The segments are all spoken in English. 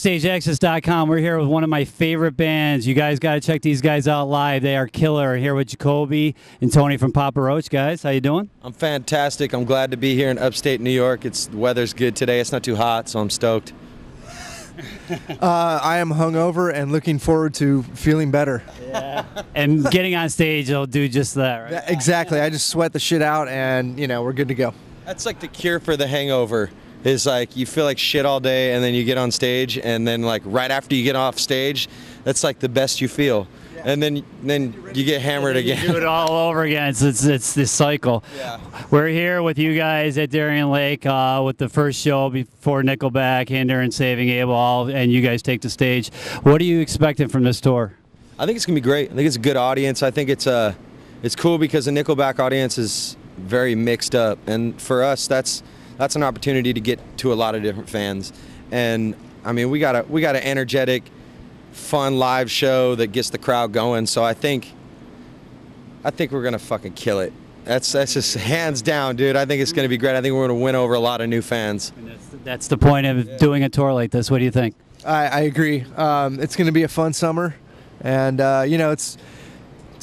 BackstageAxxess.com. We're here with one of my favorite bands. You guys got to check these guys out live. They are killer. Here with Jacoby and Tony from Papa Roach. Guys, how you doing? I'm fantastic. I'm glad to be here in upstate New York. The weather's good today. It's not too hot, so I'm stoked. I am hungover and looking forward to feeling better. Yeah. And getting on stage will do just that, right? Exactly. I just sweat the shit out and, you know, we're good to go. That's like the cure for the hangover. Is like you feel like shit all day and then you get on stage and then like right after you get off stage, that's like the best you feel. Yeah. And then you get hammered again. You do it all over again. It's this cycle. Yeah. We're here with you guys at Darien Lake with the first show before Nickelback, Hinder, and Saving Abel, and you guys take the stage. What are you expecting from this tour? I think it's gonna be great. I think it's a good audience. I think it's cool because the Nickelback audience is very mixed up, and for us that's an opportunity to get to a lot of different fans. And I mean, we got an energetic, fun live show that gets the crowd going. So I think we're gonna fucking kill it. That's just hands down, dude. I think it's gonna be great. I think we're gonna win over a lot of new fans. And that's the point of doing a tour like this. What do you think? I agree. It's gonna be a fun summer, and you know, it's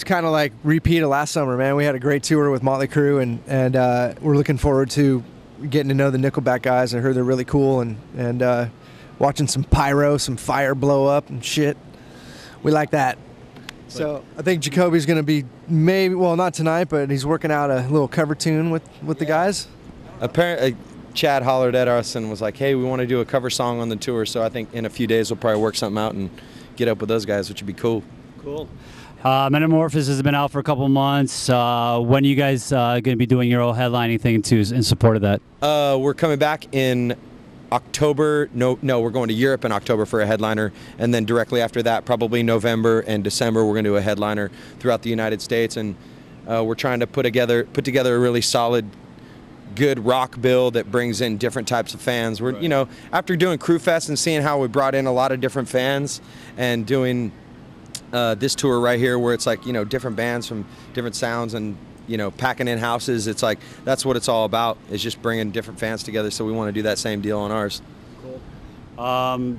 kind of like repeat of last summer, man. We had a great tour with Motley Crue, and we're looking forward to getting to know the Nickelback guys. I heard they're really cool, and watching some pyro, some fire blow up and shit. We like that. So I think Jacoby's going to be maybe, well, not tonight, but he's working out a little cover tune with the guys. Apparently, Chad hollered at us and was like, "Hey, we want to do a cover song on the tour." So I think in a few days we'll probably work something out and get up with those guys, which would be cool. Cool. Metamorphosis has been out for a couple months. When are you guys going to be doing your own headlining thing too in support of that? We're coming back in October. No, we're going to Europe in October for a headliner, and then directly after that, probably November and December, we're going to do a headliner throughout the United States. And we're trying to put together a really solid, good rock bill that brings in different types of fans. We're, you know, after doing Crew Fest and seeing how we brought in a lot of different fans, and doing this tour right here where it's like, you know, different bands from different sounds and, you know, packing in houses. It's like, that's what it's all about, is just bringing different fans together. So we want to do that same deal on ours. Cool.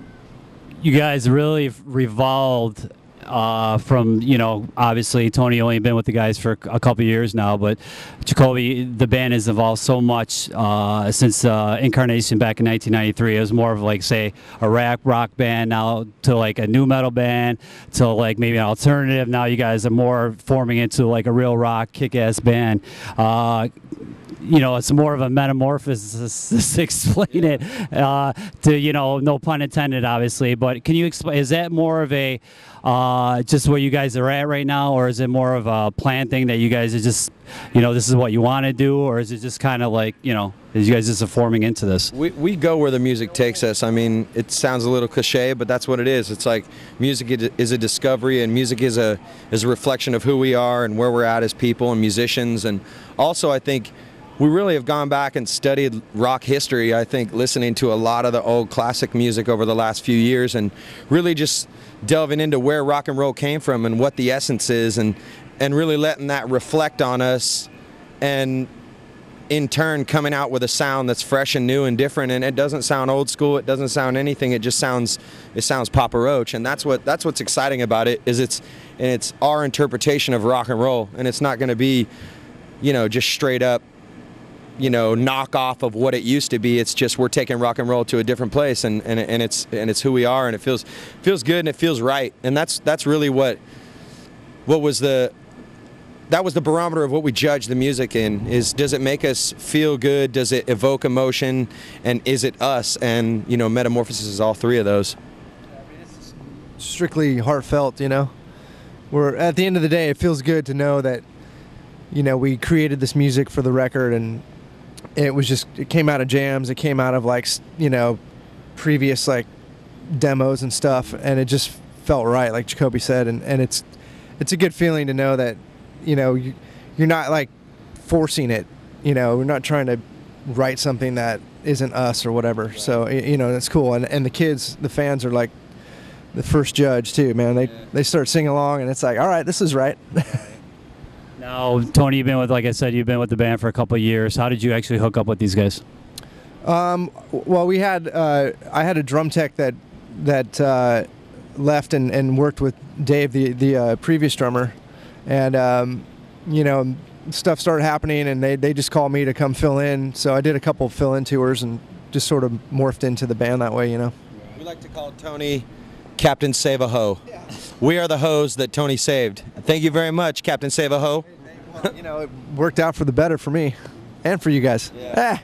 You guys really revolved from, you know, obviously Tony only been with the guys for a couple years now, but Jacoby, the band has evolved so much since Incarnation back in 1993. It was more of like, say, a rock band, now to like a new metal band, to like maybe an alternative. Now you guys are more forming into like a real rock kick-ass band. You know, it's more of a metamorphosis to explain it, to, you know, no pun intended, obviously, but can you explain, is that more of a, just where you guys are at right now, or is it more of a plan thing that you guys are just, you know, this is what you want to do, or is it just kind of like, you know, is you guys just forming into this? We go where the music takes us. I mean, it sounds a little cliche, but that's what it is. It's like music is a discovery, and music is a reflection of who we are and where we're at as people and musicians. And also, I think we really have gone back and studied rock history. I think listening to a lot of the old classic music over the last few years, and really just delving into where rock and roll came from and what the essence is, and really letting that reflect on us, and in turn coming out with a sound that's fresh and new and different. And it doesn't sound old school, it doesn't sound anything, it sounds Papa Roach. And that's what's exciting about it, is it's our interpretation of rock and roll, and it's not going to be, you know, just straight up, you know, knockoff of what it used to be. It's just we're taking rock and roll to a different place, and it's who we are, and it feels good, and it feels right. And that's really what was the barometer of what we judge the music in, is does it make us feel good, does it evoke emotion, and is it us? And, you know, Metamorphosis is all three of those. It's strictly heartfelt, you know. We're at the end of the day, it feels good to know that, you know, we created this music for the record, and it came out of jams, it came out of, like, you know, previous like demos and stuff, and it just felt right, like Jacoby said, and it's a good feeling to know that, you know, you're not like forcing it, you know, we're not trying to write something that isn't us or whatever. So, you know, that's cool, and the kids, the fans are like the first judge too, man. They start singing along, and it's like, all right, this is right. Now, Tony, you've been with, like I said, you've been with the band for a couple of years. How did you actually hook up with these guys? Well, I had a drum tech that that left and worked with Dave, the previous drummer, and you know, stuff started happening, and they just called me to come fill in. So I did a couple fill-in tours and just sort of morphed into the band that way, you know. We like to call Tony Captain Save a Ho. Yeah. We are the hoes that Tony saved. Thank you very much, Captain Save a Ho. Well, you know, it worked out for the better for me and for you guys. Yeah.